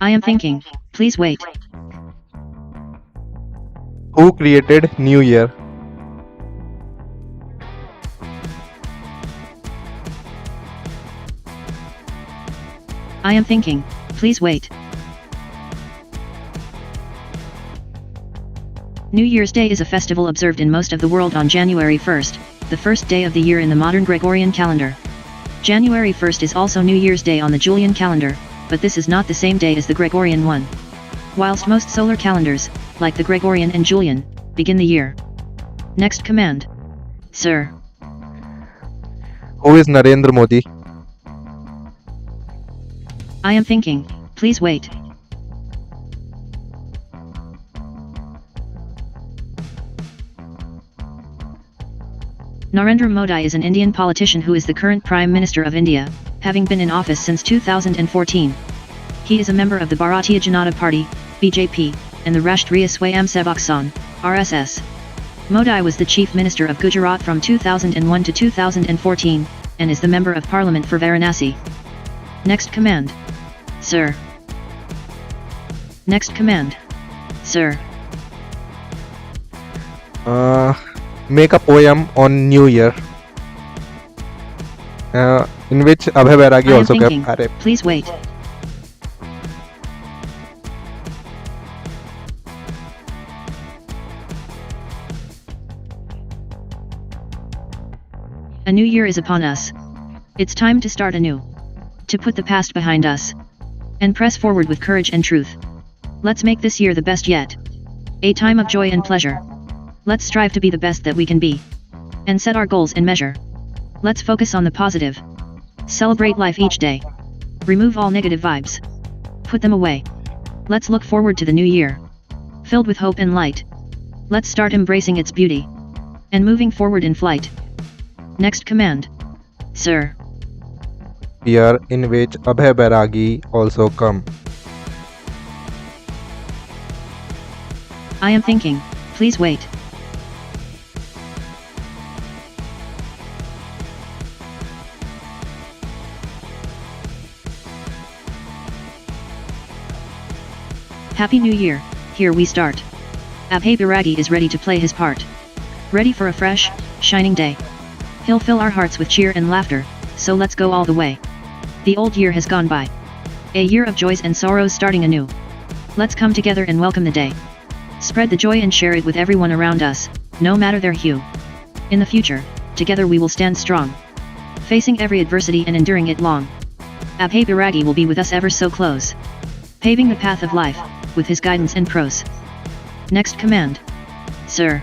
I am thinking. Please wait. Who created New Year? I am thinking. Please wait. New Year's Day is a festival observed in most of the world on January 1st, the first day of the year in the modern Gregorian calendar. January 1st is also New Year's Day on the Julian calendar, but this is not the same day as the Gregorian one. Whilst most solar calendars, like the Gregorian and Julian, begin the year. Next command. Sir. Who is Narendra Modi? I am thinking. Please wait. Narendra Modi is an Indian politician who is the current Prime Minister of India, having been in office since 2014. He is a member of the Bharatiya Janata Party, BJP, and the Rashtriya Swayamsevak Sangh, RSS. Modi was the Chief Minister of Gujarat from 2001 to 2014, and is the Member of Parliament for Varanasi. Next command. Sir. Next command. Sir. Make a poem on New Year, in which Abhay Bairagi I am also thinking. kept. Please wait. A new year is upon us. It's time to start anew. To put the past behind us. And press forward with courage and truth. Let's make this year the best yet. A time of joy and pleasure. Let's strive to be the best that we can be. And set our goals and measure. Let's focus on the positive. Celebrate life each day. Remove all negative vibes. Put them away. Let's look forward to the new year. Filled with hope and light. Let's start embracing its beauty. And moving forward in flight. Next command. Sir. Year in which Abhay Bairagi also come. I am thinking. Please wait. Happy New Year, here we start. Abhay Bairagi is ready to play his part. Ready for a fresh, shining day. He'll fill our hearts with cheer and laughter, so let's go all the way. The old year has gone by. A year of joys and sorrows starting anew. Let's come together and welcome the day. Spread the joy and share it with everyone around us, no matter their hue. In the future, together we will stand strong. Facing every adversity and enduring it long. Abhay Bairagi will be with us ever so close. Paving the path of life, with his guidance and prose. Next command. Sir.